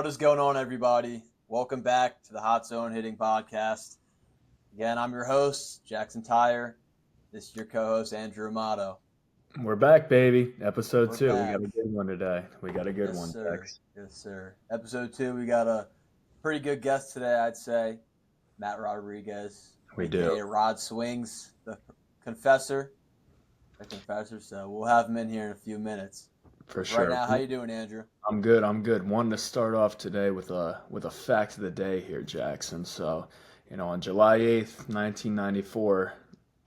What is going on, everybody? Welcome back to the HotZone Hitting Podcast. Again, I'm your host, Jackson Tyre. This is your co-host, Andrew Amato. We're back, baby. Episode We're 2. back. We got a good one today. We got a good one, sir. Tex. Yes, sir. Episode 2, we got a pretty good guest today, I'd say. Matt Rodriguez. We aka do. Rod Swings, the confessor. So we'll have him in here in a few minutes. For sure. Right now, how you doing, Andrew? I'm good. Wanted to start off today with a fact of the day here, Jackson. So, on July 8th, 1994,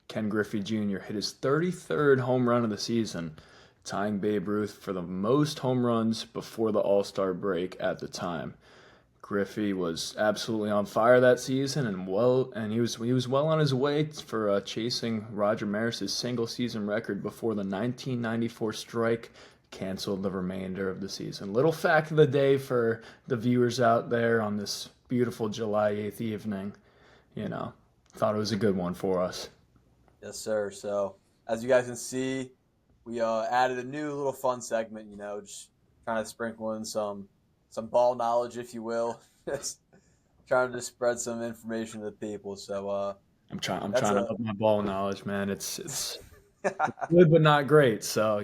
Ken Griffey Jr. hit his 33rd home run of the season, tying Babe Ruth for the most home runs before the All-Star break at the time. Griffey was absolutely on fire that season, and he was well on his way for chasing Roger Maris's single-season record before the 1994 strike canceled the remainder of the season. Little fact of the day for the viewers out there on this beautiful July 8th evening. Thought it was a good one for us. Yes, sir. So, as you guys can see, we added a new little fun segment, just trying to sprinkle in some ball knowledge, if you will. Just trying to spread some information to the people. So, I'm trying to up my ball knowledge, man. It's good but not great. So,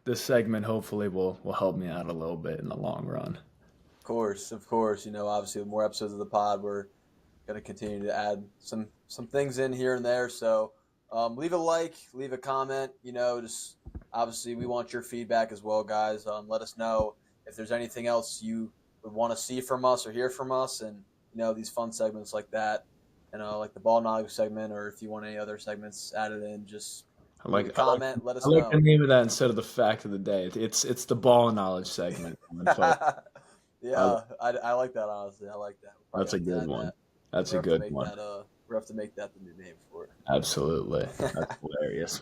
this segment hopefully will help me out a little bit in the long run. Of course. Obviously with more episodes of the pod, we're going to continue to add some things in here and there. So, leave a like, leave a comment, just obviously we want your feedback as well, guys. Let us know if there's anything else you would want to see from us or hear from us, and, these fun segments like that, like the ball knowledge segment, or if you want any other segments added in, just comment, let us know. I like the name of that instead of the fact of the day. It's the ball knowledge segment. Yeah, I like that, honestly. I like that. That's a good one. That's a good one. We'll have to make that the new name for it. Absolutely. That's hilarious.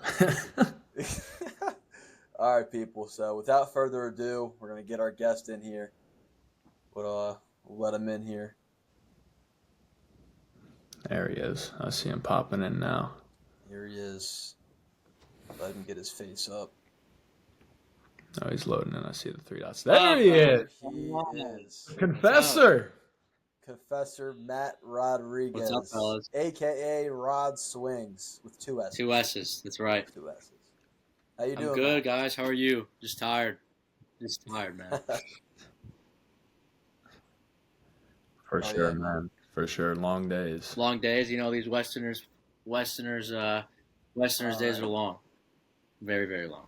All right, people. So without further ado, we're going to get our guest in here. We'll let him in here. There he is. I see him popping in now. Here he is. Let him get his face up. Oh, he's loading in. I see the 3 dots. There he is. He is. Confessor. Confessor Matt Rodriguez. What's up, fellas? A.K.A. Rod Swings with 2 S's. 2 S's. That's right. 2 S's. How you doing, I'm good, Matt? guys. How are you? Just tired, man. For sure, man. For sure. Long days. Long days. These Westerners days are long. Very, very long.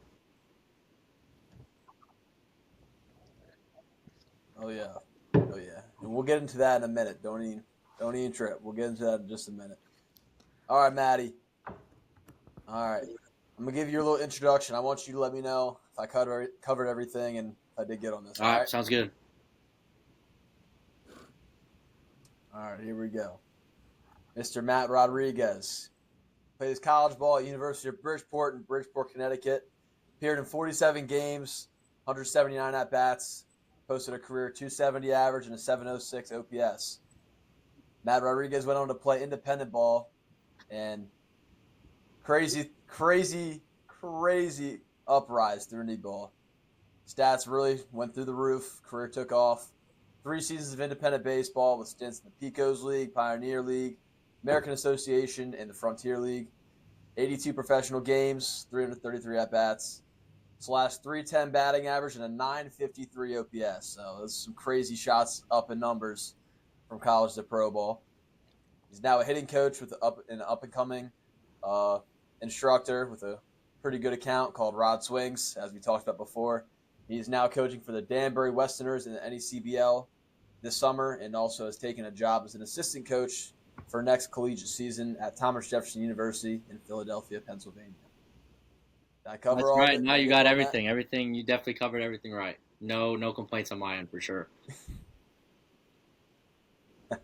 Oh yeah. And we'll get into that in a minute. Don't even trip. We'll get into that in just a minute. All right, Maddie. All right. I'm going to give you a little introduction. I want you to let me know if I covered everything and if I did good on this. All right. Sounds good. All right, here we go. Mr. Matt Rodriguez played his college ball at University of Bridgeport in Bridgeport, Connecticut. Appeared in 47 games, 179 at-bats. Posted a career 270 average and a 706 OPS. Matt Rodriguez went on to play independent ball and crazy uprise through knee ball. Stats really went through the roof. Career took off. 3 seasons of independent baseball with stints in the Pecos League, Pioneer League, American Association, and the Frontier League. 82 professional games, 333 at-bats. Slash 310 batting average and a 953 OPS. So those are some crazy shots up in numbers from college to pro ball. He's now a hitting coach with an up-and-coming instructor with a pretty good account called Rod Swings, as we talked about before. He's now coaching for the Danbury Westerners in the NECBL this summer, and also has taken a job as an assistant coach for next collegiate season at Thomas Jefferson University in Philadelphia, Pennsylvania. Did I cover That's all right. of it? Now you got everything. Everything. You definitely covered everything right. No complaints on my end for sure.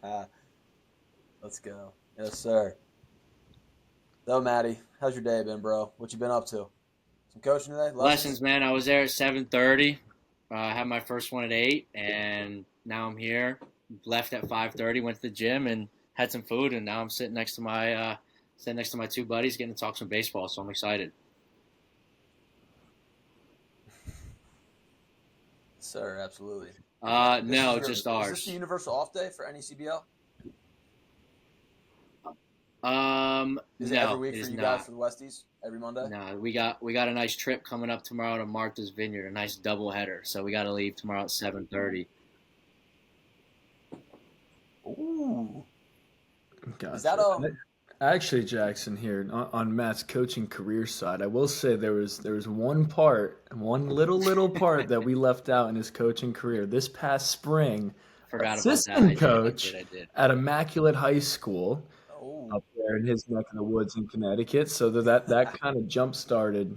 Let's go. Yes, sir. So, Maddie, how's your day been, bro? What you been up to? Some coaching today? Lessons, man. I was there at 7:30. I had my first one at 8, and now I'm here. Left at 5:30. Went to the gym and had some food, and now I'm sitting next to my 2 buddies, getting to talk some baseball. So I'm excited. Sir, absolutely. No, just Is this the ours. universal off day for NECBL? Is it every No, week it for is you guys not. for the Westies? Every Monday? No, we got a nice trip coming up tomorrow to Martha's Vineyard, a nice double header. So we got to leave tomorrow at 7:30. Ooh. Is that Gotcha. Actually, Jackson, here on Matt's coaching career side, I will say there was one little part that we left out in his coaching career. This past spring, Forgot about that. I assistant did. I did. coach I did. at Immaculate High School Oh. up there in his neck of the woods in Connecticut. So that kind of jump started,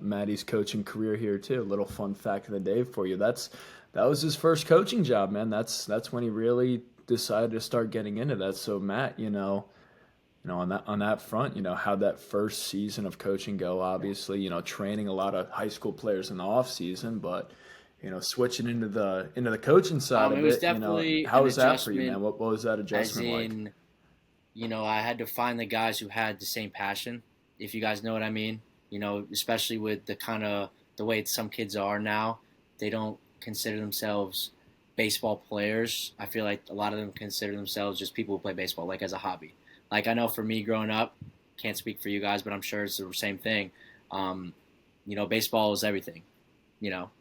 Maddie's coaching career here too. A little fun fact of the day for you. That was his first coaching job, man. That's when he really decided to start getting into that. So Matt, on that front, how'd that first season of coaching go? Obviously, training a lot of high school players in the off season, but switching into the coaching side It of was it, definitely how an was that for you, man? adjustment, What was that as adjustment like? in, I had to find the guys who had the same passion, if you guys know what I mean. Especially with the way some kids are now, they don't consider themselves baseball players. I feel like a lot of them consider themselves just people who play baseball, like as a hobby. Like I know for me growing up, can't speak for you guys, but I'm sure it's the same thing. Um, baseball is everything.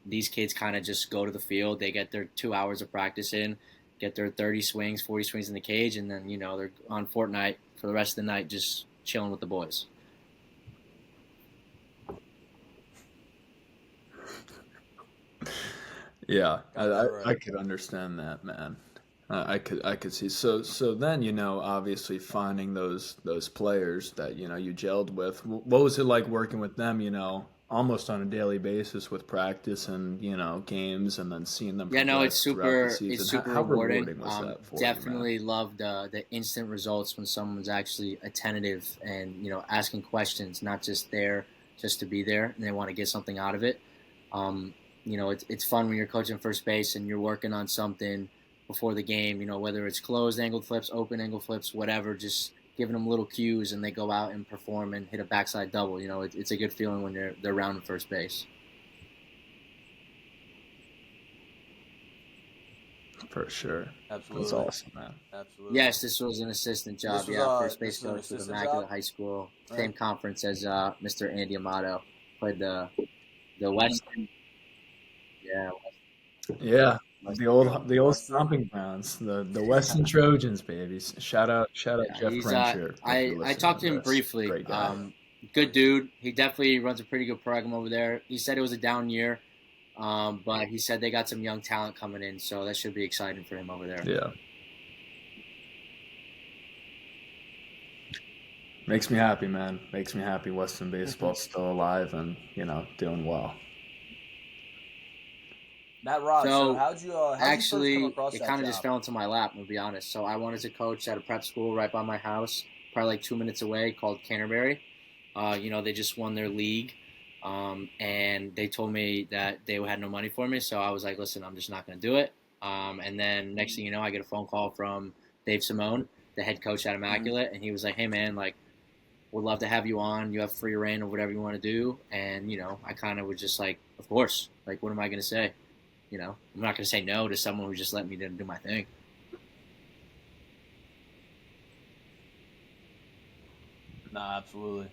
These kids kind of just go to the field, they get their 2 hours of practice in, get their 30 swings, 40 swings in the cage, and then, they're on Fortnite for the rest of the night just chilling with the boys. Yeah, Got that I right. could understand that, man. I could see. So then, obviously finding those players that you gelled with. What was it like working with them? Almost on a daily basis with practice and games, and then seeing them Yeah, no, it's progress throughout the it's season. How, super how rewarding. rewarding was that for you, man? Definitely love the instant results when someone's actually attentive and asking questions, not just there just to be there, and they want to get something out of it. It's fun when you're coaching first base and you're working on something before the game. Whether it's closed angled flips, open angle flips, whatever, just giving them little cues and they go out and perform and hit a backside double. It's a good feeling when they're rounding first base. For sure, that's Absolutely. awesome, man. Absolutely. Yes, this was an assistant job. This was Yeah, first this base was an coach with assistant job, Immaculate High School, right? same conference as Mr. Andy Amato. Played the Western. Yeah, Yeah, the Western old Trojans. the old Western. stomping grounds, the Western Trojans, babies. Shout out Yeah, Jeff he's Brencher if you're I listening talked to to him this. briefly. Great guy. Good dude. He definitely runs a pretty good program over there. He said it was a down year, but he said they got some young talent coming in, so that should be exciting for him over there. Yeah. Makes me happy, man. Makes me happy Western baseball's still alive and, doing well. Matt Ross. So So how'd you first come actually, across it that kind of just job? fell into my lap, to be honest. So I wanted to coach at a prep school right by my house, probably like 2 minutes away, called Canterbury. They just won their league, and they told me that they had no money for me. So I was like, listen, I'm just not going to do it. And then next thing you know, I get a phone call from Dave Simone, the head coach at Hmm. Immaculate, and he was like, hey man, like, would love to have you on. You have free reign of whatever you want to do. And I kind of was just like, of course. Like, what am I going to say? I'm not going to say no to someone who just let me do my thing. Nah, absolutely,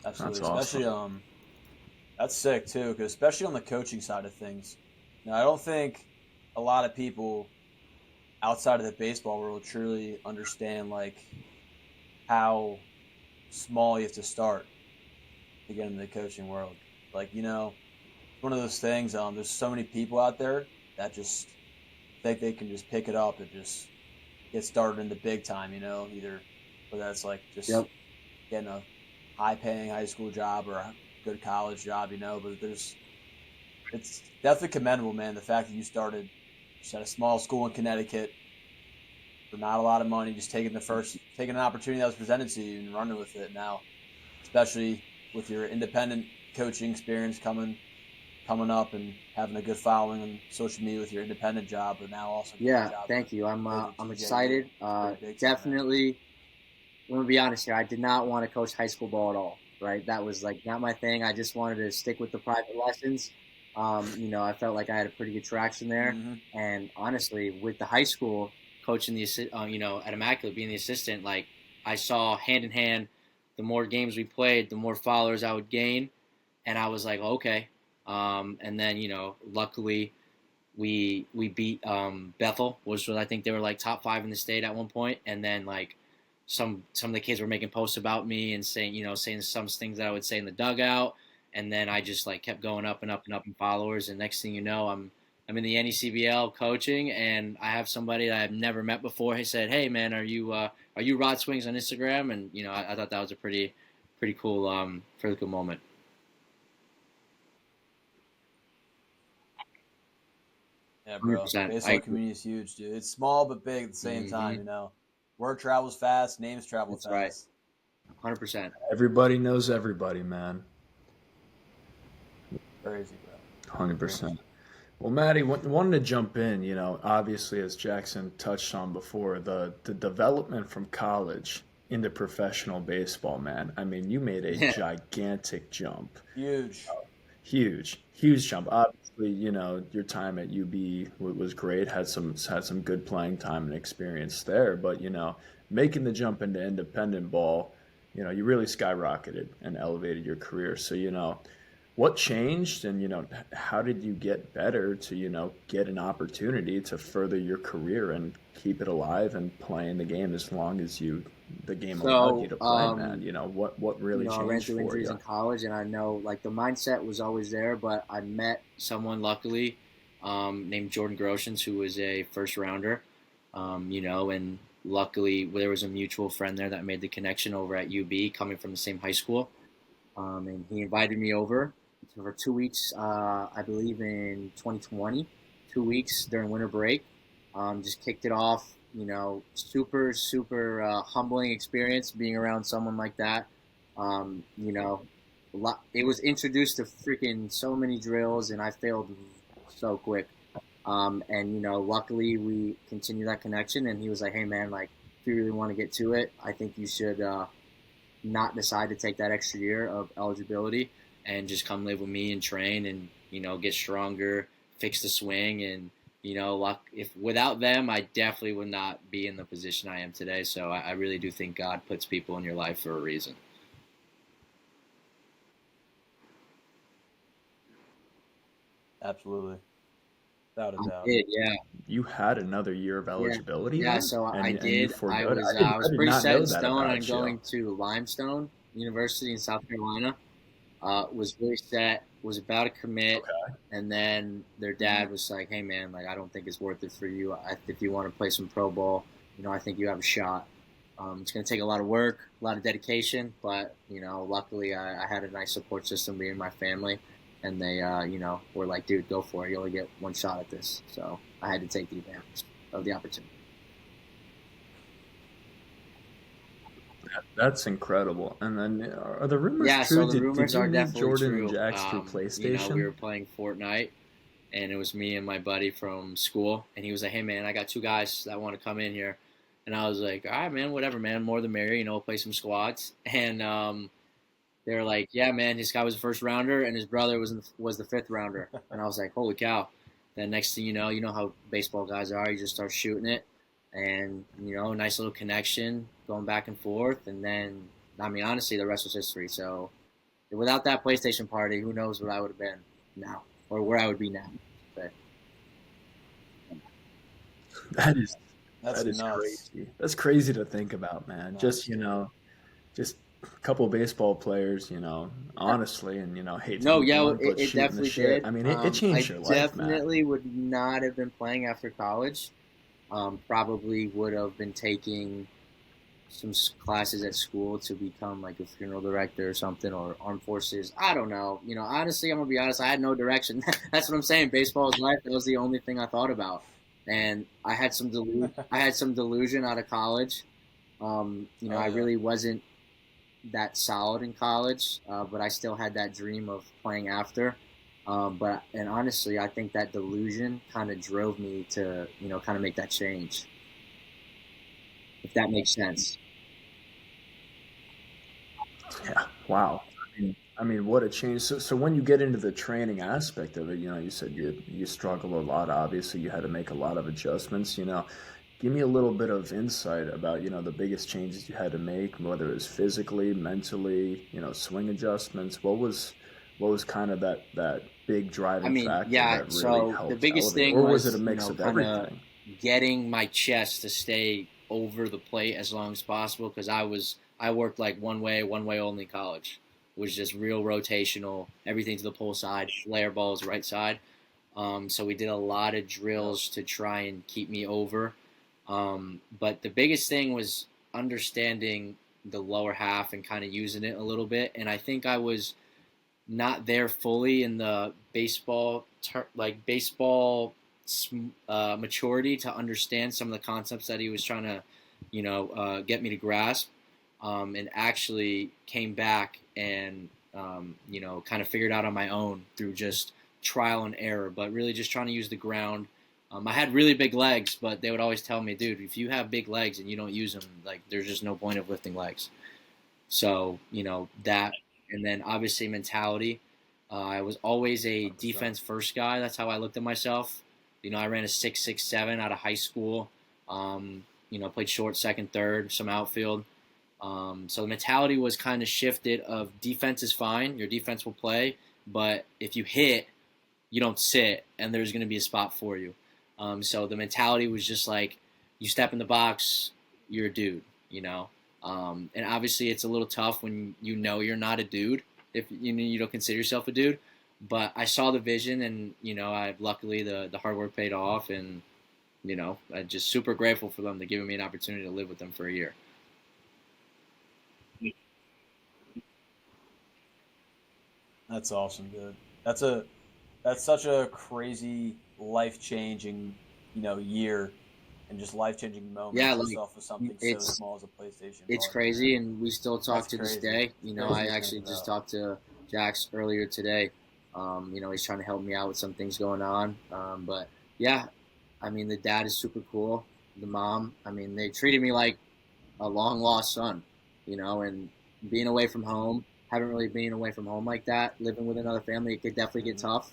That's absolutely. Especially awesome. that's sick too, because especially on the coaching side of things. Now, I don't think a lot of people outside of the baseball world truly understand like how small you have to start to get into the coaching world. Like it's one of those things. There's so many people out there that just think they can just pick it up and just get started in the big time. Either whether that's like just Yep. getting a high paying high school job or a good college job. But it's definitely commendable, man. The fact that you started just at a small school in Connecticut for not a lot of money, just taking an opportunity that was presented to you and running with it. Now, especially with your independent coaching experience coming up and having a good following on social media with your independent job, but now also getting a Yeah, job thank you. with I'm TJU. excited. It's pretty big time, man. Definitely, I'm gonna be honest here. I did not want to coach high school ball at all. Right, that was like not my thing. I just wanted to stick with the private lessons. I felt like I had a pretty good traction there. Mm-hmm. And honestly, with the high school coaching at Immaculate being the assistant, like I saw hand in hand, the more games we played, the more followers I would gain, and I was like, okay. And then luckily we beat Bethel, which was I think they were like top 5 in the state at one point, and then like some of the kids were making posts about me and saying some things that I would say in the dugout, and then I just like kept going up and up and up in followers, and next thing you know, I'm in the NECBL coaching, and I have somebody that I've never met before. He said, "Hey man, are you Rod Swings on Instagram?" And I thought that was a pretty cool moment. Yeah, bro. 100%. I Baseball agree. community is huge, dude. It's small but big at the same time, Mm-hmm. Word travels fast, names travel That's right. fast. 100%. Everybody knows everybody, man. Crazy, bro. 100%. Well, Maddie, wanted to jump in, obviously, as Jackson touched on before, the development from college into professional baseball, man. I mean, you made a Yeah. gigantic jump. Huge. Huge jump. Obviously, your time at UB was great, had some good playing time and experience there, but, making the jump into independent ball, you really skyrocketed and elevated your career. So, what changed and how did you get better to get an opportunity to further your career and keep it alive and playing the game as long as the game allowed you So, to play, man? What really I ran changed through for injuries you? in college, and I know like the mindset was always there. But I met someone luckily named Jordan Groshans, who was a first rounder. And luckily there was a mutual friend there that made the connection over at UB, coming from the same high school. And he invited me over for 2 weeks. I believe in 2020, 2 weeks during winter break. Just kicked it off. Super super humbling experience being around someone like that. Um, you know, it was introduced to freaking so many drills, and I failed so quick. And luckily we continued that connection, and he was like, "Hey man, like if you really want to get to it, I think you should not decide to take that extra year of eligibility and just come live with me and train and get stronger, fix the swing, and luck. If without them, I definitely would not be in the position I am today. So I really do think God puts people in your life for a reason." Absolutely. Without a I doubt. did, yeah. You had another year of Yeah, eligibility yeah. then, So I and you did. forgoed it. I I was did pretty not set know in that stone on about you. going to Limestone University in South Carolina. Was really set. Was about to commit, Okay. and then their Mhm. dad was like, "Hey man, like I don't think it's worth it for you. If you want to play some pro ball, I think you have a shot. It's going to take a lot of work, a lot of dedication, but luckily I had a nice support system being my family, and they were like, dude, go for it. You only get one shot at this, so I had to take the advantage of the opportunity." That's incredible. And then are the rumors Yeah, so true? the Did rumors you are meet definitely Jordan and true. Jax through We PlayStation? were playing Fortnite, and it was me and my buddy from school, and he was like, "Hey man, I got 2 guys that want to come in here," and I was like, "All right, man, whatever, man, more the merrier. We'll play some squads." And they were like, "Yeah, man, this guy was a first rounder, and his brother was the fifth rounder," and I was like, "Holy cow!" Then next thing you know how baseball guys are. You just start shooting it, and nice little connection going back and forth, and then I mean, honestly, the rest was history. So without that PlayStation party, who knows what I would have been now or where I would be now. But That is That's that is nuts. crazy. That's crazy to think about, man. Nuts, dude. Just a couple baseball players, honestly, and hate to no, be yeah, blunt, but it shooting the definitely shit. did. I mean, it changed I your life, man. definitely would not have been playing after college. Probably would have been taking some classes at school to become like a funeral director or something, or armed forces. I don't know. Honestly, I'm gonna be honest. I had no direction. That's what I'm saying. Baseball is life. That was the only thing I thought about, and I had some delusion out of college. Oh I yeah. really wasn't that solid in college, but I still had that dream of playing after. And honestly, I think that delusion kind of drove me to kind of make that change, if that makes sense. Yeah. Wow. I mean, I mean, what a change. So when you get into the training aspect of it, you said you struggled a lot. Obviously, you had to make a lot of adjustments. Give me a little bit of insight about the biggest changes you had to make, whether it was physically, mentally, swing adjustments. What was kind of that big I driving mean, factor yeah. that really So the helped biggest elevate, thing or was it a was, mix of kind of everything? getting my chest to stay over the plate as long as possible because I worked like one way only in college. It was just real rotational, everything to the pull side, flare balls right side. So we did a lot of Yep. drills to try and keep me over. But the biggest thing was understanding the lower half and kind of using it a little bit. And I think I was not there fully in the baseball maturity to understand some of the concepts that he was trying to, get me to grasp, and actually came back and kind of figured out on my own through just trial and error, but really just trying to use the ground. I had really big legs, but they would always tell me, dude, if you have big legs and you don't use them, like there's just no point of lifting legs. So, that, and then obviously mentality. I was always a 100%. defense first guy. That's how I looked at myself. I ran a 6.67 out of high school. Played short, second, third, some outfield. So the mentality was kind of shifted of defense is fine. Your defense will play, but if you hit, you don't sit, and there's going to be a spot for you. So the mentality was just like, you step in the box, you're a dude, and obviously it's a little tough when you're not a dude if you don't consider yourself a dude. But I saw the vision, and I luckily the hard work paid off, and I'm just super grateful for them to giving me an opportunity to live with them for a year. That's awesome, dude. That's a that's such a crazy life changing, year and just life changing moment Yeah, just like off of something so it's small as a PlayStation it's card, man. crazy, and we still That's talk to this crazy. day. It's crazy I to think actually just about. talked to Jax earlier today. He's trying to help me out with some things going on. But yeah, I mean, the dad is super cool. The mom, I mean, they treated me like a long lost son, and being away from home, haven't really been away from home like that. Living with another family, it could definitely get Hmm. tough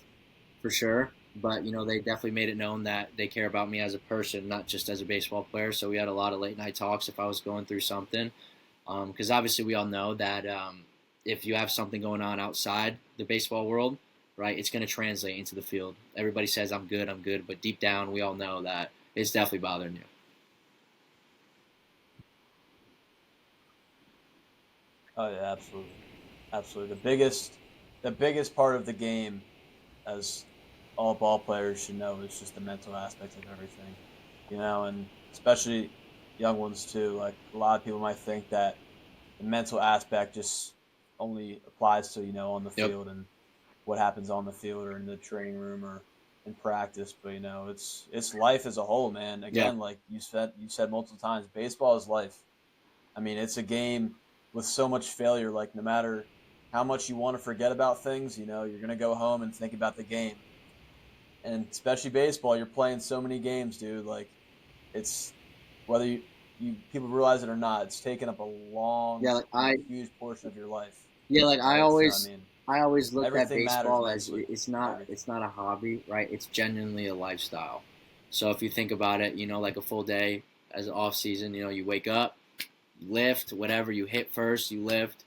for sure. But they definitely made it known that they care about me as a person, not just as a baseball player. So we had a lot of late night talks if I was going through something, because obviously we all know that if you have something going on outside the baseball world, right, it's going to translate into the field. Everybody says I'm good, but deep down we all know that it's definitely bothering you. Oh yeah, absolutely, absolutely. The biggest part of the game, as all ball players should know, is just the mental aspect of everything, and especially young ones too. Like a lot of people might think that the mental aspect just only applies to on the Yep. field and what happens on the field or in the training room or in practice, but it's life as a whole, man. Yeah. Again, like you said multiple times, baseball is life. I mean, it's a game with so much failure. Like no matter how much you want to forget about things, you're gonna go home and think about the game. And especially baseball, you're playing so many games, dude. Like it's whether you people realize it or not, it's taken up a long Yeah. Like and a I huge portion of your life, Yeah, like right? So I mean, I always looked at everything matters baseball as mentally. it's Everything. not a hobby, right? It's genuinely a lifestyle. So if you think about it, like a full day as an off season, you wake up, you lift, whatever you hit first, you lift,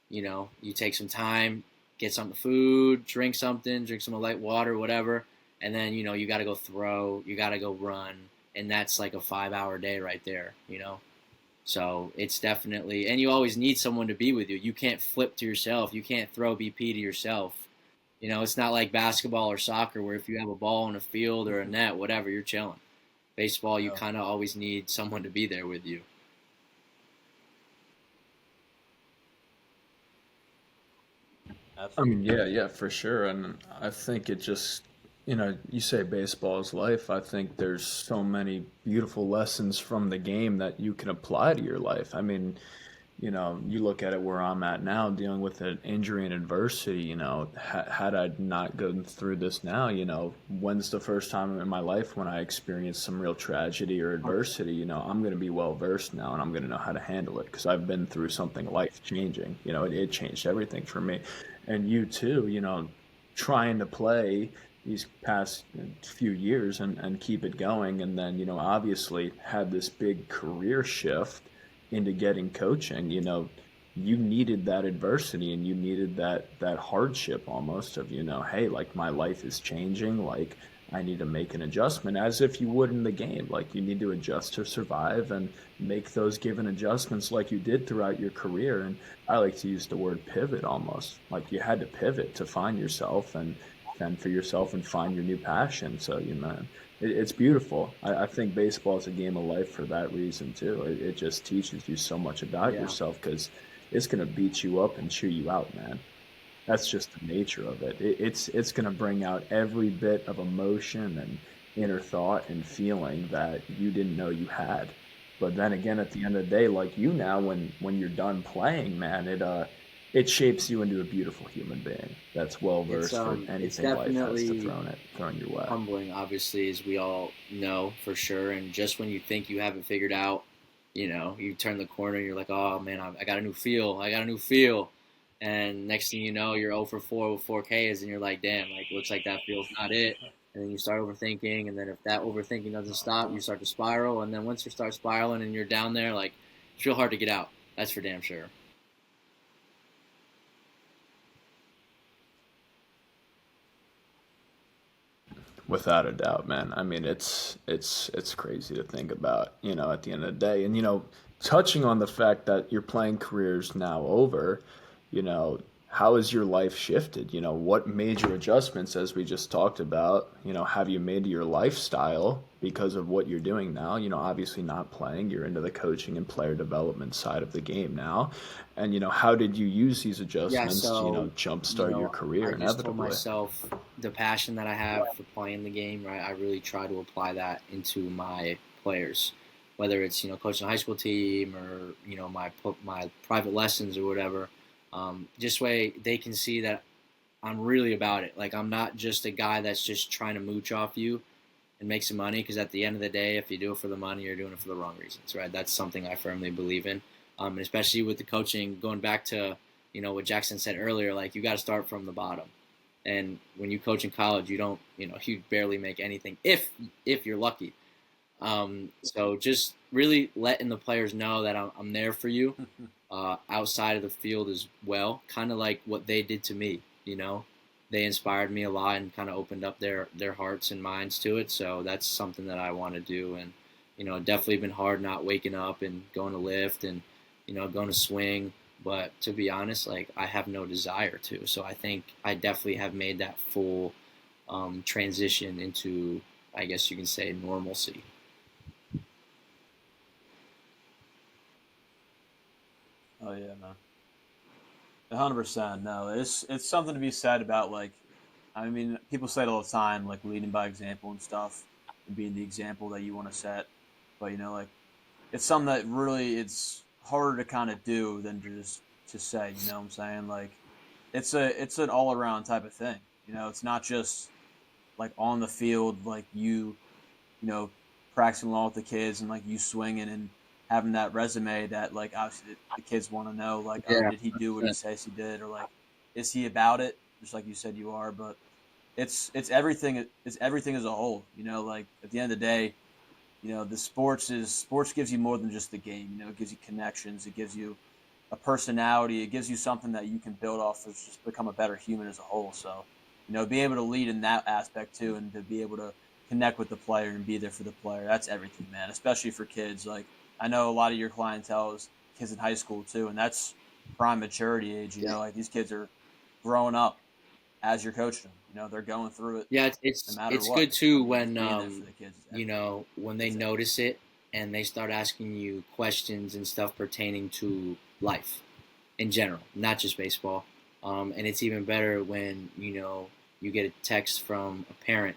you take some time, get some food, drink some light water, whatever, and then you got to go throw, you got to go run, and that's like a 5 hour day right there. So it's definitely, and you always need someone to be with you. You can't flip to yourself. You can't throw BP to yourself. It's not like basketball or soccer where if you have a ball in a field or a net, whatever, you're chilling. Baseball, you Yeah, kind of always need someone to be there with you. I mean, absolutely. yeah, yeah, for sure. And I think it just, you say baseball is life. I think there's so many beautiful lessons from the game that you can apply to your life. I mean, you look at it where I'm at now, dealing with an injury and adversity, had I not gone through this now, when's the first time in my life when I experienced some real tragedy or adversity, I'm going to be well versed now and I'm going to know how to handle it because I've been through something life changing. It changed everything for me. And you too, trying to play these past few years and keep it going. And then, obviously had this big career shift into getting coaching. You needed that adversity and you needed that hardship almost of, hey, like my life is changing, like I need to make an adjustment as if you would in the game. Like you need to adjust to survive and make those given adjustments like you did throughout your career. And I like to use the word pivot almost. Like you had to pivot to find yourself and fend for yourself and find your new passion. So, it's beautiful. I think baseball is a game of life for that reason too. It just teaches you so much about yourself because it's going to beat you up and chew you out, man. That's just the nature of it. It's going to bring out every bit of emotion and inner thought and feeling that you didn't know you had. But then again, at the end of the day, like you now, when you're done playing, man, it shapes you into a beautiful human being that's well versed for anything life has to throw in your way. Humbling, obviously, as we all know for sure. And just when you think you have it figured out, you turn the corner, you're like, oh man, I got a new feel. I got a new feel. And next thing you know, you're 0 for 4 with 4 Ks, and you're like, damn, like looks like that feel's not it. And then you start overthinking, and then if that overthinking doesn't stop, you start to spiral. And then once you start spiraling and you're down there, like it's real hard to get out. That's for damn sure. Without a doubt, man. I mean, it's crazy to think about, at the end of the day. And touching on the fact that your playing career's now over, how has your life shifted? What major adjustments, as we just talked about, have you made to your lifestyle because of what you're doing now? Obviously not playing, you're into the coaching and player development side of the game now. And, how did you use these adjustments to, jumpstart your career I just told inevitably? myself the passion that I have for playing the game, right? I really try to apply that into my players, whether it's, coaching a high school team or, my private lessons or whatever. Just way they can see that I'm really about it. Like I'm not just a guy that's just trying to mooch off you and make some money. Because at the end of the day, if you do it for the money, you're doing it for the wrong reasons, right? That's something I firmly believe in. And especially with the coaching, going back to what Jackson said earlier, like you got to start from the bottom. And when you coach in college, you don't, you barely make anything if you're lucky. So just really letting the players know that I'm there for you. Outside of the field as well, kind of like what they did to me. They inspired me a lot and kind of opened up their hearts and minds to it. So that's something that I want to do. And definitely been hard not waking up and going to lift and going to swing. But to be honest, like I have no desire to. So I think I definitely have made that full transition into, I guess you can say, normalcy. Oh yeah, man. 100%. No, it's something to be said about like, I mean, people say it all the time, like leading by example and stuff, and being the example that you want to set. But like, it's something that really it's harder to kind of do than just to say. You know what I'm saying? Like, it's an all around type of thing. It's not just like on the field, like you know, practicing along with the kids and like you swinging and having that resume that like obviously the kids want to know like, oh, did he do what he says he did, or like is he about it, just like you said you are. But it's everything. It's everything as a whole. Like at the end of the day, the sports gives you more than just the game. It gives you connections. It gives you a personality. It gives you something that you can build off of, just become a better human as a whole. So being able to lead in that aspect too, and to be able to connect with the player and be there for the player, that's everything, man. Especially for kids. Like I know a lot of your clientele is kids in high school too, and that's prime maturity age. Like these kids are growing up as you're coaching them. They're going through it. Yeah, No matter it's what. good too Just when being there for the kids is everything. when they notice it and they start asking you questions and stuff pertaining to life in general, not just baseball. And it's even better when you get a text from a parent,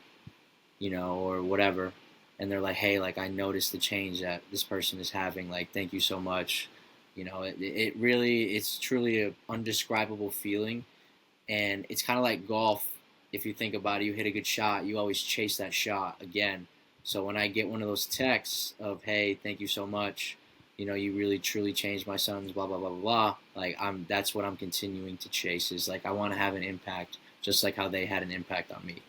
or whatever, and they're like, "Hey, like I noticed the change that this person is having. Like, thank you so much. It really, it's truly an undescribable feeling. And it's kind of like golf. If you think about it, you hit a good shot, you always chase that shot again. So when I get one of those texts of, "Hey, thank you so much, you really truly changed my son's blah blah blah blah blah," like that's what I'm continuing to chase. Is like I want to have an impact, just like how they had an impact on me.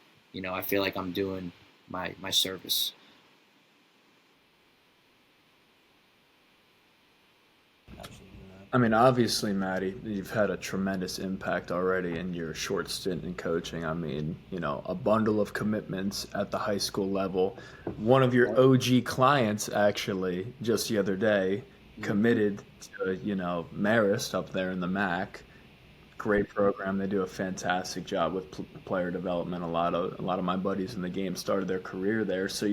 I feel like I'm doing my service. I mean, obviously, Maddie, you've had a tremendous impact already in your short stint in coaching. I mean, a bundle of commitments at the high school level. One of your OG clients, actually, just the other day, committed to, Marist up there in the MAC. Great program. They do a fantastic job with player development. A lot of my buddies in the game started their career there. So,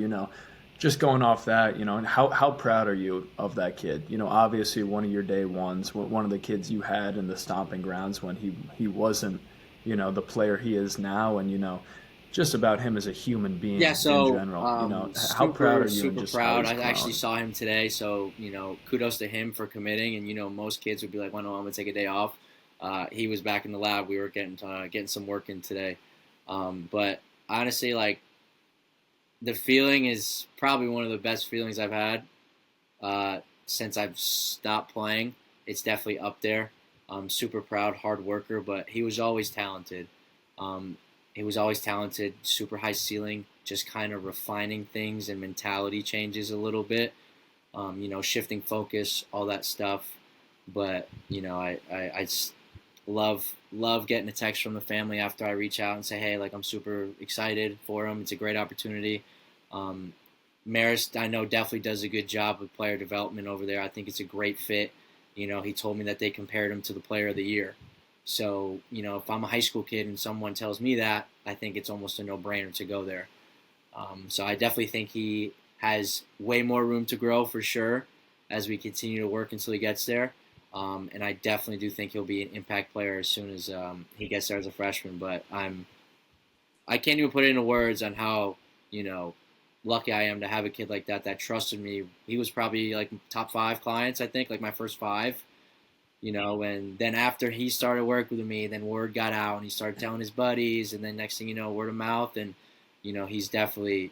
just going off that, and how proud are you of that kid? Obviously one of your day ones, one of the kids you had in the stomping grounds when he wasn't, the player he is now, and just about him as a human being Yeah, in so general. How proud are you and super just how proud. he's I actually grown? saw him today, so kudos to him for committing. And most kids would be like, "Well, no, I'm gonna take a day off." He was back in the lab. We were getting some work in today. But honestly, like the feeling is probably one of the best feelings I've had since I've stopped playing. It's definitely up there. I'm super proud, hard worker, but he was always talented. Um, he was always talented, super high ceiling, just kind of refining things and mentality changes a little bit. Shifting focus, all that stuff. But I just love getting a text from the family after I reach out and say, hey, like I'm super excited for him. It's a great opportunity. Um, Marist, I know, definitely does a good job with player development over there. I think it's a great fit. He told me that they compared him to the player of the year. So, if I'm a high school kid and someone tells me that, I think it's almost a no-brainer to go there. So I definitely think he has way more room to grow for sure as we continue to work until he gets there. And I definitely do think he'll be an impact player as soon as he gets there as a freshman. But I can't even put it into words on how lucky I am to have a kid like that trusted me. He was probably like top 5 clients, I think, like my first 5. And then after he started working with me, then word got out and he started telling his buddies, and then next thing you know, word of mouth, and he's definitely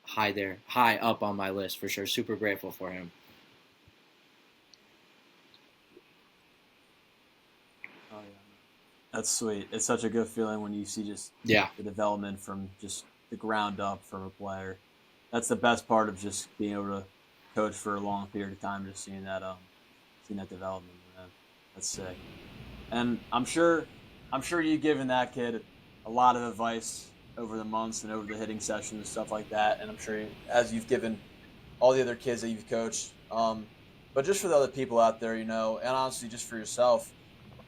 high up on my list for sure. Super grateful for him. Oh yeah, that's sweet. It's such a good feeling when you see just Yeah. the development from just the ground up from a player. That's the best part of just being able to coach for a long period of time. Just seeing that development, man. That's sick. And I'm sure you've given that kid a lot of advice over the months and over the hitting sessions and stuff like that. And I'm sure as you've given all the other kids that you've coached. But just for the other people out there, and honestly, just for yourself,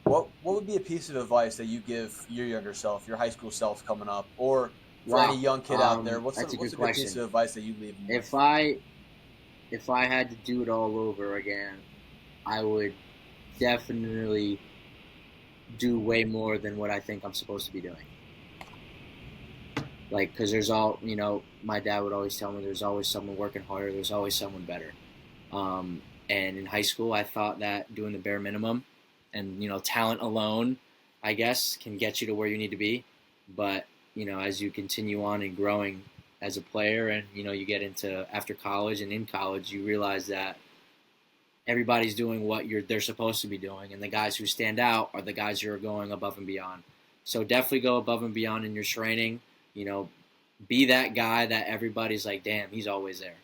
what would be a piece of advice that you give your younger self, your high school self coming up, or for any Wow. young kid out there? That's a What's good a good piece question. of advice that you leave them with? If I had to do it all over again, I would definitely do way more than what I think I'm supposed to be doing. Like, because my dad would always tell me there's always someone working harder, there's always someone better. And in high school, I thought that doing the bare minimum and, talent alone, I guess, can get you to where you need to be. But, as you continue on and growing as a player and, you get into after college and in college, you realize that everybody's doing what they're supposed to be doing. And the guys who stand out are the guys who are going above and beyond. So definitely go above and beyond in your training, you know, be that guy that everybody's like, damn, he's always there.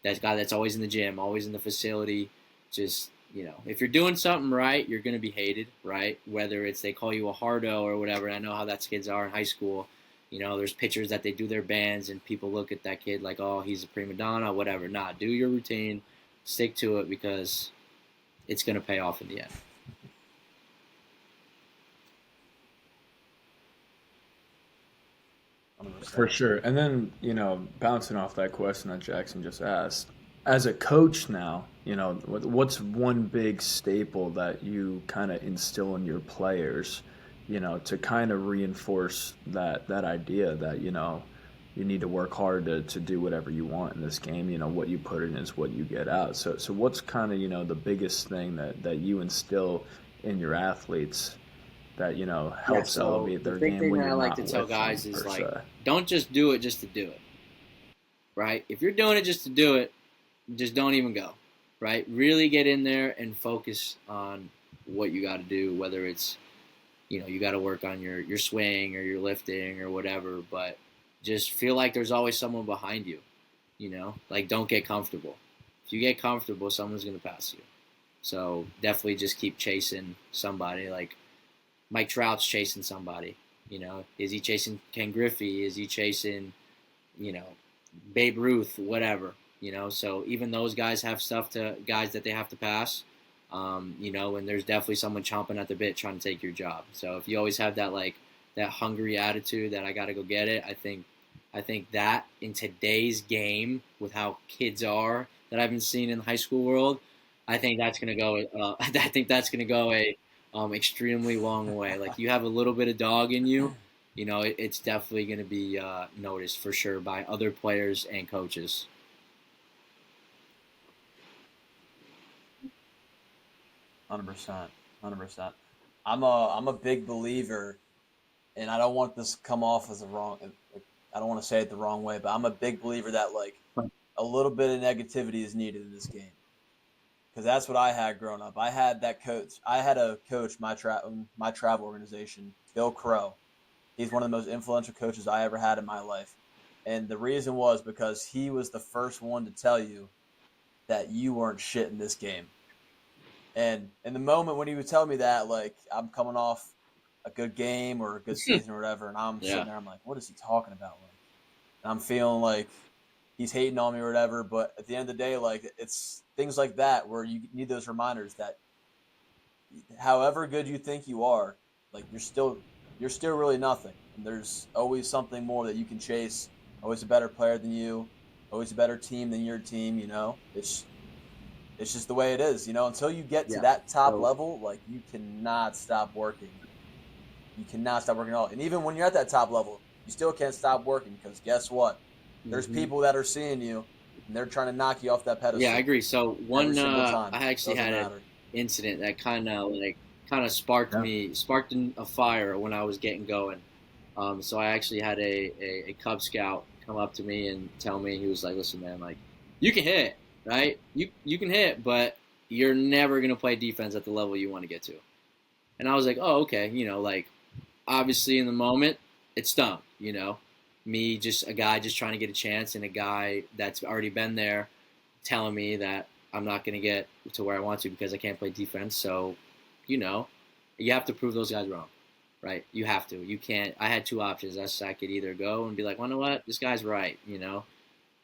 That guy that's always in the gym, always in the facility. Just, if you're doing something right, you're going to be hated, right? Whether it's they call you a hardo or whatever. And I know how that kids are in high school. There's pictures that they do their bands and people look at that kid like, oh, he's a prima donna, whatever. Nah, do your routine, stick to it because it's going to pay off in the end. For sure. And then, bouncing off that question that Jackson just asked, as a coach now, what's one big staple that you kind of instill in your players, to kind of reinforce that idea that, you need to work hard to do whatever you want in this game. You know, what you put in is what you get out. So what's kind of, you know, the biggest thing that you instill in your athletes that, you know, helps So elevate the their big game thing when that I you're like not to tell with them, guys is per like, se? don't just do it just to do it, right? If you're doing it just to do it, just don't even go, right? Really get in there and focus on what you got to do, whether it's, you know, you got to work on your swing or your lifting or whatever, but just feel like there's always someone behind you, you know? Like, don't get comfortable. If you get comfortable, someone's going to pass you. So definitely just keep chasing somebody. Like Mike Trout's chasing somebody. You know, is he chasing Ken Griffey? Is he chasing, you know, Babe Ruth? Whatever. You know, so even those guys have guys that they have to pass. You know, and there's definitely someone chomping at the bit trying to take your job. So if you always have that hungry attitude that I got to go get it, I think that in today's game with how kids are that I've been seeing in the high school world, I think that's gonna go. I think that's gonna go a extremely long way. Like you have a little bit of dog in you, you know, it's definitely gonna be noticed for sure by other players and coaches. 100%, 100%. I'm a big believer, and I don't want this to come off as a wrong. I don't want to say it the wrong way, but I'm a big believer that like a little bit of negativity is needed in this game because that's what I had growing up. I had that coach. I had a coach my travel organization, Bill Crow. He's one of the most influential coaches I ever had in my life, and the reason was because he was the first one to tell you that you weren't shit in this game. And in the moment when he would tell me that, like I'm coming off a good game or a good season or whatever, and I'm Yeah. sitting there, I'm like, what is he talking about? Like, and I'm feeling like he's hating on me or whatever. But at the end of the day, like it's things like that where you need those reminders that however good you think you are, like you're still really nothing. And there's always something more that you can chase. Always a better player than you. Always a better team than your team. You know, it's just the way it is. You know, until you get to Yeah. that top So level, like you cannot stop working. You cannot stop working at all. And even when you're at that top level, you still can't stop working because guess what? There's hmm people that are seeing you and they're trying to knock you off that yeah, I pedestal agree. So every one, single time. I actually Doesn't had an matter. incident that kind of Yeah. sparked a fire when I was getting going. So I actually had a Cub Scout come up to me and tell me, he was like, "Listen, man, like you can hit, right? You can hit, but you're never gonna play defense at the level you want to get to." And I was like, "Oh, okay." You know, like obviously in the moment it stung. You know, me just a guy just trying to get a chance, and a guy that's already been there telling me that I'm not gonna get to where I want to because I can't play defense. So, you know, you have to prove those guys wrong, right? You have to. You can't. I had two options. I could either go and be like, well, you know what, this guy's right, you know.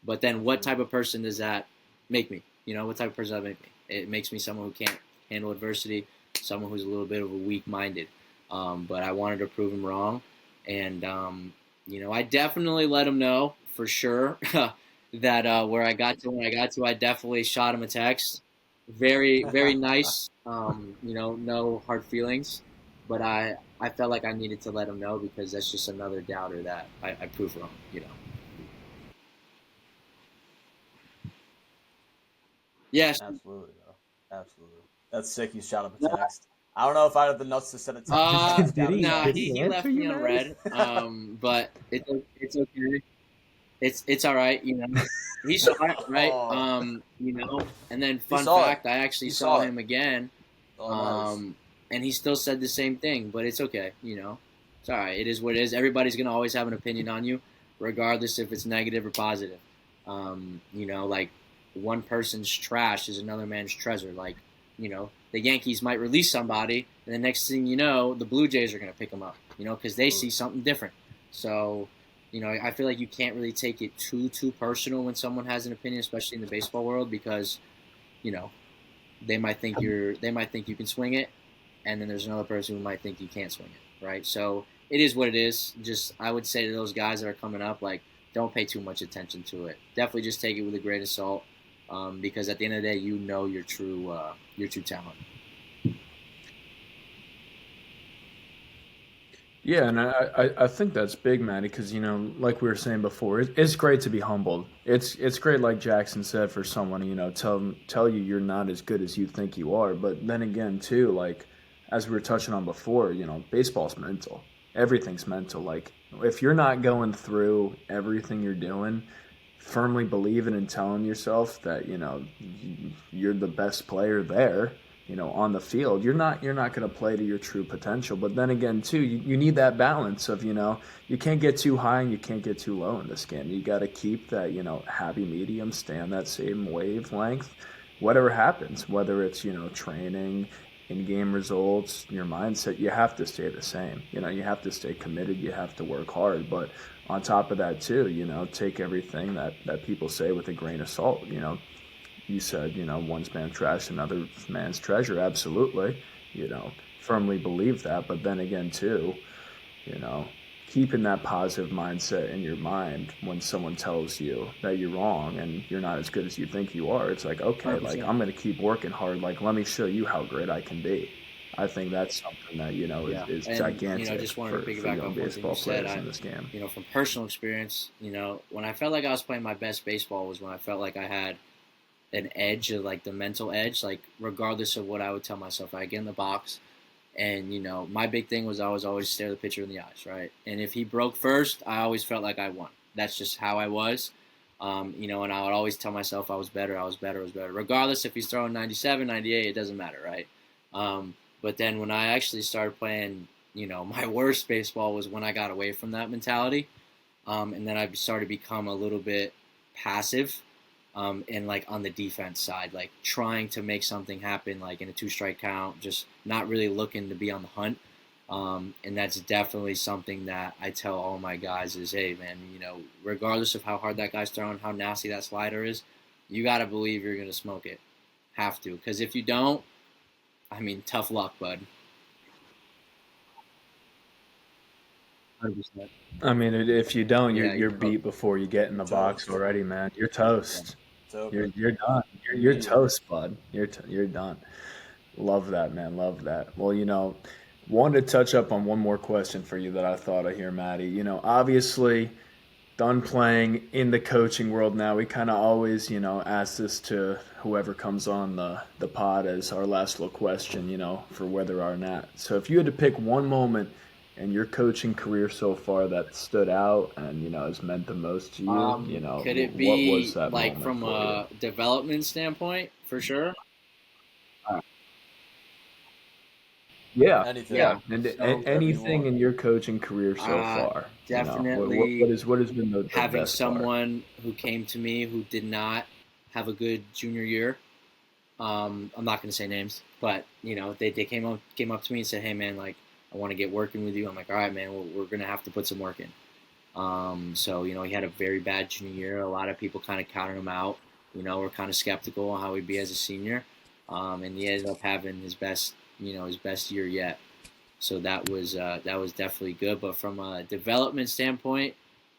But then, what type Absolutely. of person does that make me? You know, what type of person does that make me? It makes me someone who can't handle adversity, someone who's a little bit of a weak-minded. But I wanted to prove him wrong, and you know, I definitely let him know for sure that where I got to when I got to, I definitely shot him a text. Very, very nice. You know, no hard feelings, but I felt like I needed to let him know because that's just another doubter that I proved wrong. You know. Yes. Absolutely, though. Absolutely. That's sick. You shot up a text. I don't know if I have the nuts to send a text Did out a he Nah, did text. he he answer left me you, on man? red. But it's okay. It's all right. You know, he saw it, right? Oh, You know, and then he fun saw it. fact, I actually He saw saw it. him again. All that matters. Um, and he still said the same thing, but it's okay. You know, it's all right. It is what it is. Everybody's gonna always have an opinion on you, regardless if it's negative or positive. You know, like one person's trash is another man's treasure. Like, you know, the Yankees might release somebody, and the next thing you know, the Blue Jays are gonna pick them up. You know, because they see Absolutely. something different. So, you know, I feel like you can't really take it too personal when someone has an opinion, especially in the baseball world, because you know they might think you can swing it, and then there's another person who might think you can't swing it, right? So it is what it is. Just I would say to those guys that are coming up, like don't pay too much attention to it. Definitely just take it with a grain of salt, because at the end of the day, you know your true talent. Yeah, and I think that's big, Matty, because like we were saying before, it's great to be humbled. It's great, like Jackson said, for someone to tell you you're not as good as you think you are. But then again, too, like as we were touching on before, baseball's mental. Everything's mental. Like if you're not going through everything you're doing, firmly believing and telling yourself that you're the best player there, on the field, you're not going to play to your true potential. But then again, too, you need that balance of you can't get too high and you can't get too low in this game. You got to keep that happy medium, stay on that same wavelength, whatever happens, whether it's training, in-game results, your mindset. You have to stay the same. You have to stay committed. You have to work hard, but on top of that too, take everything that people say with a grain of salt. You said, one man's trash, another man's treasure. Absolutely, firmly believe that. But then again, too, you know, keeping that positive mindset in your mind when someone tells you that you're wrong and you're not as good as you think you are, it's like, okay, 100%. like I'm going to keep working hard. Like, let me show you how great I can be. I think that's something that, Yeah. is And, gigantic just wanted for, to for piggyback young off one thing baseball you said. players in this game. From personal experience, when I felt like I was playing my best baseball was when I felt like I had an edge, like the mental edge, like regardless of what I would tell myself, I get in the box. And, my big thing was I was always stare the pitcher in the eyes, right? And if he broke first, I always felt like I won. That's just how I was. And I would always tell myself I was better, I was better, I was better. Regardless if he's throwing 97, 98, it doesn't matter, right? But then when I actually started playing, my worst baseball was when I got away from that mentality. And then I started to become a little bit passive. And like on the defense side, like trying to make something happen, like in a 2-strike count, just not really looking to be on the hunt. And that's definitely something that I tell all my guys is, hey man, regardless of how hard that guy's throwing, how nasty that slider is, you got to believe you're going to smoke it. Have to. Because if you don't, I mean, tough luck, bud. 100%. I mean, if you don't, Yeah, you're beat before you get in the box Toast. already, man. You're toast. It's over. You're done. You're toast, bud. You're done. Love that, man. Love that. Well, wanted to touch up on one more question for you that I thought of here, Maddie. Obviously, done playing in the coaching world now. We kind of always, ask this to whoever comes on the pod as our last little question, for whether or not. So if you had to pick one moment in your coaching career so far that stood out and, has meant the most to you, could it what be was that like moment from for a development standpoint, for sure? you? Yeah, Anything. yeah, and So anything in your coaching career so far, definitely what has been the having best part? someone who came to me who did not have a good junior year. I'm not going to say names, but they came up to me and said, "Hey man, like I want to get working with you." I'm like, "All right, man, we're going to have to put some work in." So he had a very bad junior year. A lot of people kind of counted him out. Were kind of skeptical on how he'd be as a senior, and he ended up having his best year yet. So that was definitely good. But from a development standpoint,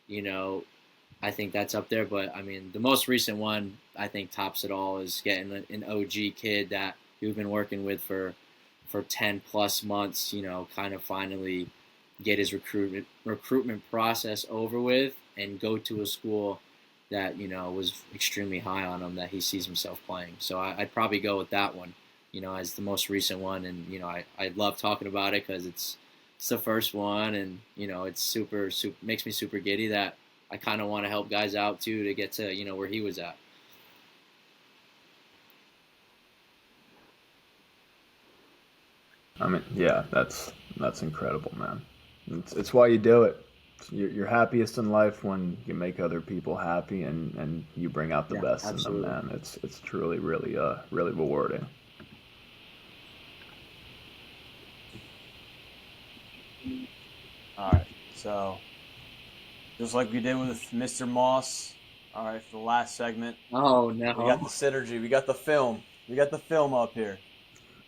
you know, I think that's up there. But I mean, the most recent one I think tops it all is getting an OG kid that you've been working with for 10 plus months. Kind of finally get his recruitment process over with and go to a school that was extremely high on him, that he sees himself playing. So I'd probably go with that one, as the most recent one. And I love talking about it because it's the first one, and it's super makes me super giddy that I kind of want to help guys out too to get to where he was at. I mean, yeah, that's incredible, man. It's why you do it. You're happiest in life when you make other people happy and you bring out the Yeah, best absolutely. in them, man. It's truly really rewarding. All right. So, just like we did with Mr. Moss, all right, for the last segment, Oh we got no. the synergy. We got the film. We got the film up here.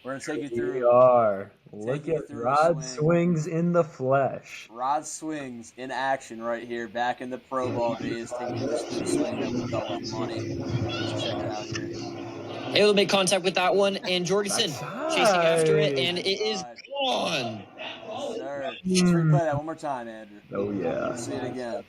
We're going to take you We through are. Look you at through a Rod swing. swings in the flesh. Rod Swings in action right here, back in the pro ball days, taking you through the swing that we thought was money. Let's check it out here. Able to make contact with that one, and Jorgensen chasing after it, and it is Backside. gone. Yes, sir. Let's replay that one more time, Andrew. Oh, yeah. Let's see it again.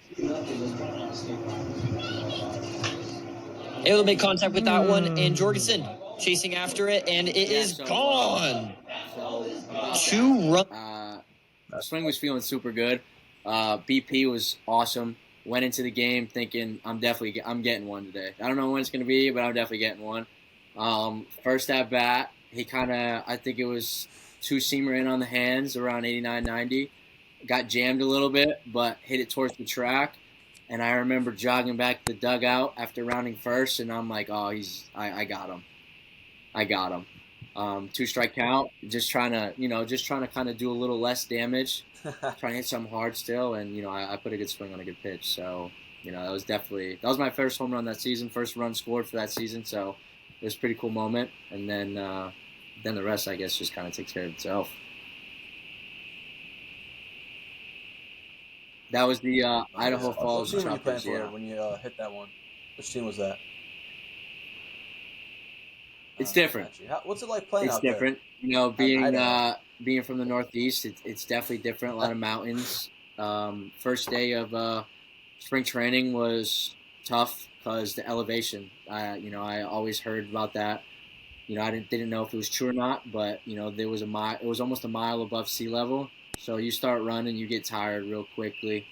Able to make contact with that one, and Jorgensen chasing after it, and it is gone. So Two run. Swing was feeling super good. BP was awesome. Went into the game thinking I'm getting one today. I don't know when it's gonna be, but I'm definitely getting one. First at bat, I think it was two-seamer in on the hands around 89, 90. Got jammed a little bit, but hit it towards the track. And I remember jogging back to the dugout after rounding first, and I'm like, oh, I got him. I got him. 2-strike count, just trying to kind of do a little less damage, trying to hit something hard still, and I put a good swing on a good pitch. So that was my first home run that season, first run scored for that season. So it was a pretty cool moment, and then the rest, I guess, just kind of takes care of itself. That was the Idaho Falls What team were you playing Truckers. for Yeah, when you hit that one? Which team was that? it's different. What's it like playing It's out different. Idaho. Being from the Northeast, it's definitely different. A lot of mountains. First day of spring training was tough because the elevation. I always heard about that. I didn't know if it was true or not, but there was it was almost a mile above sea level. So you start running, you get tired real quickly.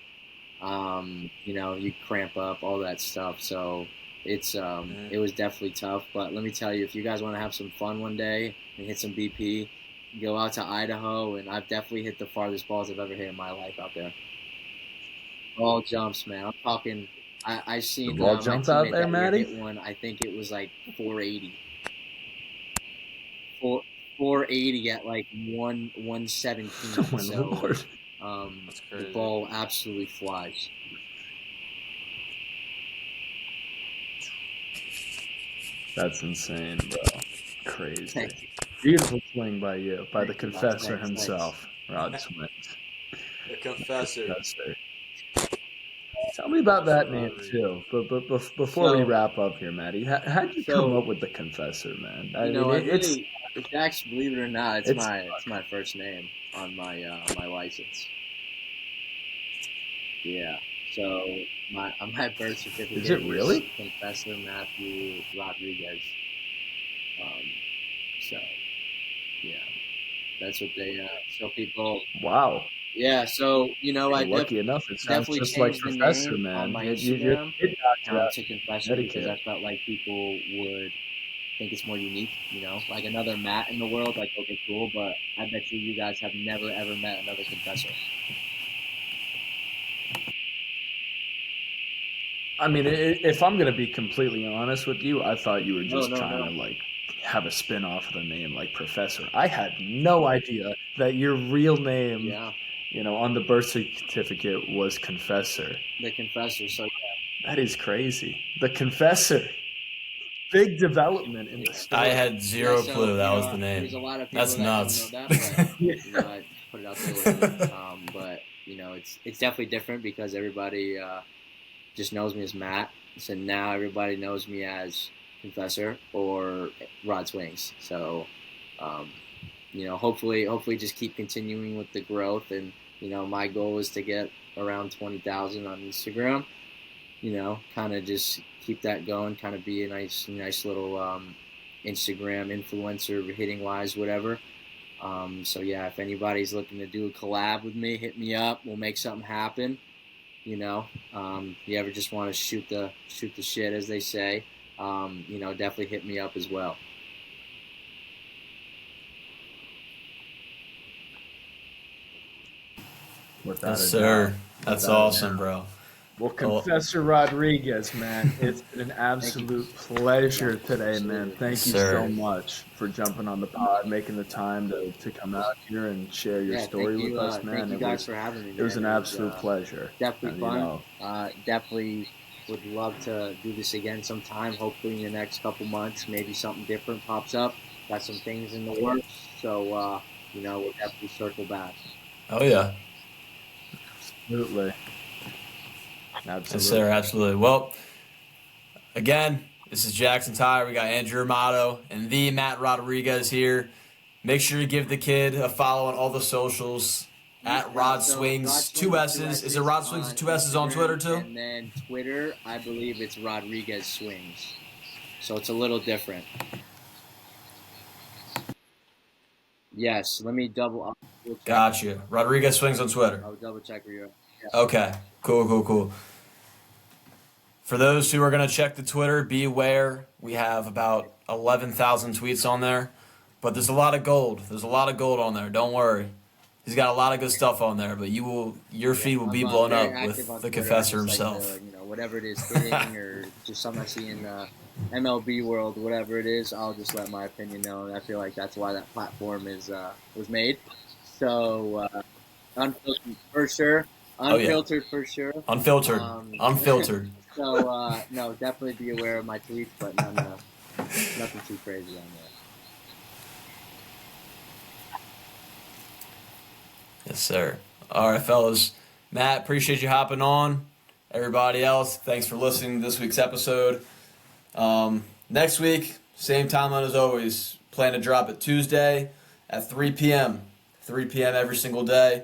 You cramp up, all that stuff. So it was definitely tough. But let me tell you, if you guys want to have some fun one day and hit some BP, go out to Idaho, and I've definitely hit the farthest balls I've ever hit in my life out there. All jumps, man. I'm talking. I seen The ball jump out there, Matty? Hit one. I think it was like 480. 480 at like 117. Oh, my So Lord. That's crazy. the ball absolutely flies. That's insane, bro. Crazy. Thank you. Beautiful swing by you, by the confessor Thanks. himself, Rod Swings. The Confessor. Confessor. Tell me about that name too. But before we wrap up here, Matty, how'd you come up with the Confessor, man? It's actually, believe it or not, it's my first name on my license. Yeah. So on my birth certificate Is it really? Confessor Matthew Rodriguez. So yeah, that's what they show people. Wow. Yeah, so I lucky enough, it sounds definitely just like changed the Professor, name man. on my You Instagram did not to Confessor because I felt like people would think it's more unique, like another Matt in the world, like, okay, cool, but I bet you guys have never ever met another Confessor. I mean, if I'm gonna be completely honest with you, I thought you were just trying to like have a spin-off of the name like Professor. I had no idea that your real name, on the birth certificate was Confessor. The Confessor. So that is crazy. The Confessor. Big development in the story. I had zero clue that was the name. There's a lot of people That's that nuts. Know that, but, I put it out there. But it's definitely different because everybody just knows me as Matt. So now everybody knows me as Confessor or Rod Swings. So, hopefully just keep continuing with the growth. And, my goal is to get around 20,000 on Instagram, kind of just keep that going, kind of be a nice little Instagram influencer, hitting wise, whatever. So yeah, if anybody's looking to do a collab with me, hit me up. We'll make something happen. You ever just want to shoot the shit, as they say, definitely hit me up as well. Yes, sir. That's awesome, bro. Well, Confessor Rodriguez, man, it's been an absolute pleasure today, man. Thank you so much for jumping on the pod, making the time to come out here and share your story with us, man. Thank you guys for having me. It was an absolute pleasure. Definitely fun. Definitely would love to do this again sometime. Hopefully in the next couple months, maybe something different pops up. Got some things in the works, so we'll definitely circle back. Oh yeah. Absolutely. Yes, sir, absolutely. Well, again, this is Jackson Tire. We got Andrew Amato and the Matt Rodriguez here. Make sure you give the kid a follow on all the socials. At Rod So Swings, two S's. Is it Rod Swings with two S's on Instagram, Twitter too? And then Twitter, I believe it's Rodriguez Swings. So it's a little different. Yes, let me double check. Gotcha. Rodriguez Swings on Twitter. I'll double check for you. Yeah. Okay. Cool. For those who are going to check the Twitter, be aware we have about 11,000 tweets on there. But there's a lot of gold. There's a lot of gold on there. Don't worry. He's got a lot of good stuff on there, but your feed will be blown up with the Confessor himself. Like whatever it is, hitting or just something I see in the MLB world, whatever it is, I'll just let my opinion know. And I feel like that's why that platform was made. So unfiltered for sure, unfiltered for sure, unfiltered. So no, definitely be aware of my tweets, but nothing too crazy on there. Yes, sir. All right, fellas. Matt, appreciate you hopping on. Everybody else, thanks for listening to this week's episode. Next week, same timeline as always. Plan to drop it Tuesday at 3 p.m. 3 p.m. every single day.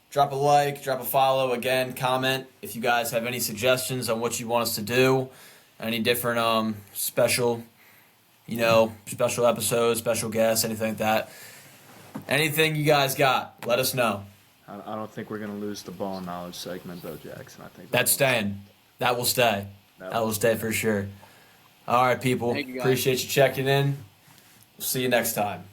Drop a like, drop a follow. Again, comment if you guys have any suggestions on what you want us to do. Any different special episodes, special guests, anything like that. Anything you guys got, let us know. I don't think we're going to lose the ball knowledge segment, though, Jackson. I think that's staying. That will stay. That will stay for sure. All right, people. Appreciate you checking in. We'll see you next time.